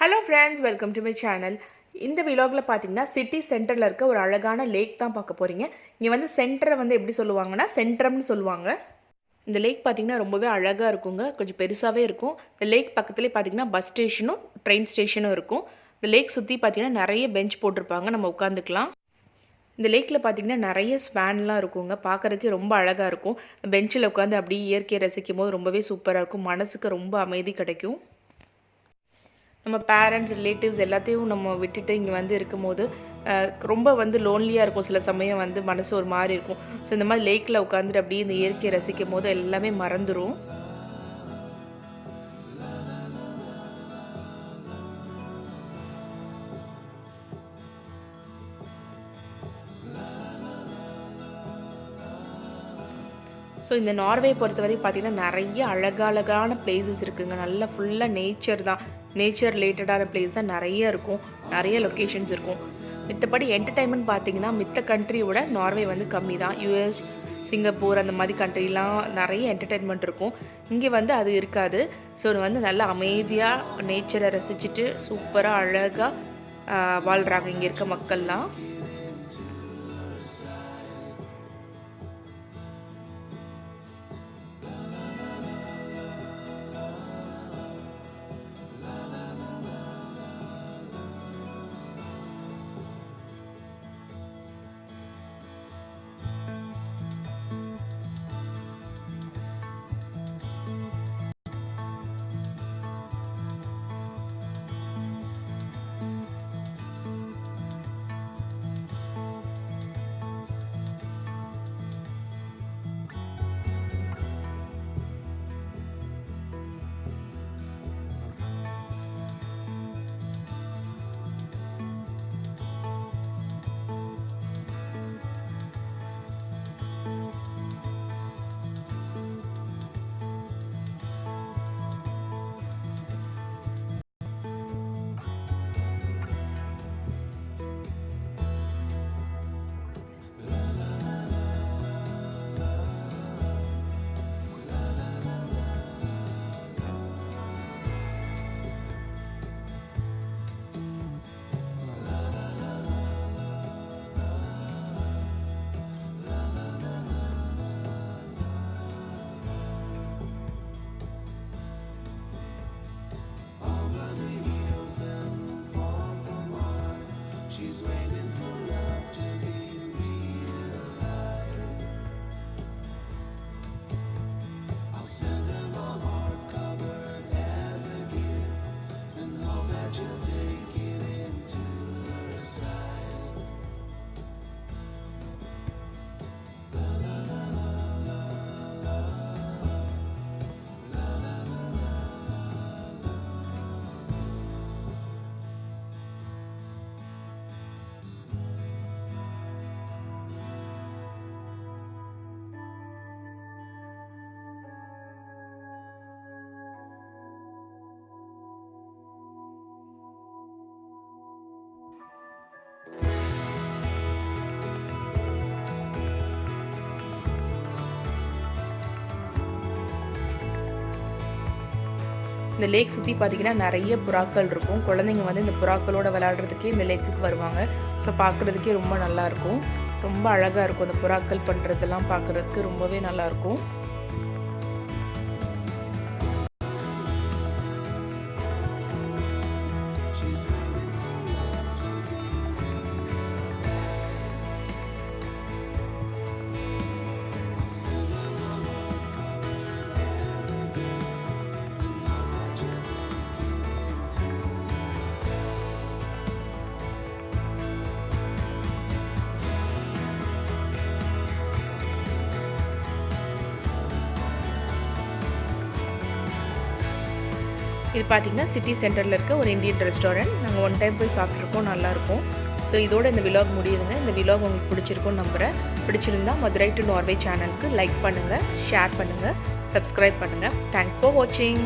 Hello friends, welcome to my channel. இந்த விலாகில் பார்த்தீங்கன்னா city சென்டரில் இருக்க ஒரு அழகான லேக் தான் பார்க்க போகிறீங்க. இங்கே வந்து சென்டரை வந்து எப்படி சொல்லுவாங்கன்னா சென்ட்ரம்னு சொல்லுவாங்க. இந்த லேக் பார்த்தீங்கன்னா ரொம்பவே அழகாக இருக்குங்க. கொஞ்சம் பெருசாகவே இருக்கும். இந்த லேக் பக்கத்துலேயே பார்த்தீங்கன்னா பஸ் ஸ்டேஷனும் ட்ரெயின் ஸ்டேஷனும் இருக்கும். இந்த லேக் சுற்றி பார்த்தீங்கன்னா நிறைய பெஞ்ச் போட்டிருப்பாங்க, நம்ம உட்காந்துக்கலாம். இந்த லேக்கில் பார்த்தீங்கன்னா நிறைய ஸ்வான்லாம் இருக்குங்க. பார்க்குறதுக்கே ரொம்ப அழகாக இருக்கும். பெஞ்சில் உட்காந்து அப்படியே இயற்கையை ரசிக்கும் போது ரொம்பவே சூப்பராக இருக்கும். மனசுக்கு ரொம்ப அமைதி கிடைக்கும். நம்ம பேரண்ட்ஸ் ரிலேட்டிவ்ஸ் எல்லாத்தையும் நம்ம விட்டுட்டு இங்கே வந்து இருக்கும்போது ரொம்ப வந்து லோன்லியாக இருக்கும். சில சமயம் வந்து மனசு ஒரு மாதிரி இருக்கும். ஸோ இந்த மாதிரி லேக்கில் உட்காந்துட்டு அப்படியே இந்த இயற்கையை ரசிக்கும் போது எல்லாமே மறந்துடும். ஸோ இந்த நார்வே பொறுத்தவரை பார்த்திங்கன்னா நிறைய அழகழகான பிளேசஸ் இருக்குதுங்க. நல்லா ஃபுல்லாக நேச்சர் தான், நேச்சர் ரிலேட்டடான பிளேஸ் தான் நிறைய இருக்கும். நிறைய லொக்கேஷன்ஸ் இருக்கும். மித்தபடி என்டர்டைன்மெண்ட் பார்த்திங்கன்னா மித்த கண்ட்ரியோட நார்வே வந்து கம்மி தான். யூஎஸ், சிங்கப்பூர் அந்த மாதிரி கண்ட்ரிலாம் நிறைய என்டர்டைன்மெண்ட் இருக்கும். இங்கே வந்து அது இருக்காது. ஸோ வந்து நல்லா அமைதியாக நேச்சரை ரசிச்சுட்டு சூப்பராக அழகாக வாழ்கிறாங்க இங்கே இருக்க மக்கள்லாம். இந்த லேக் சுற்றி பார்த்திங்கன்னா நிறைய புறாக்கள் இருக்கும். குழந்தைங்க வந்து இந்த புறாக்களோட விளையாடுறதுக்கே இந்த லேக்குக்கு வருவாங்க. ஸோ பார்க்குறதுக்கே ரொம்ப நல்லாயிருக்கும். ரொம்ப அழகாக இருக்கும். இந்த புறாக்கள் பண்ணுறதெல்லாம் பார்க்குறதுக்கு ரொம்பவே நல்லாயிருக்கும். இது பார்த்திங்கன்னா சிட்டி சென்டரில் இருக்க ஒரு இந்தியன் ரெஸ்டாரண்ட். நாங்கள் ஒன் டைம் போய் சாப்பிட்ருக்கோம், நல்லாயிருக்கும். ஸோ இதோட இந்த விலாக் முடியுதுங்க. இந்த விலாக் உங்களுக்கு பிடிச்சிருக்கும்னு நம்புகிறேன். பிடிச்சிருந்தா மதுரை டு நார்வே சேனலுக்கு லைக் பண்ணுங்கள், ஷேர் பண்ணுங்கள், சப்ஸ்கிரைப் பண்ணுங்கள். தேங்க்ஸ் ஃபார் வாட்சிங்.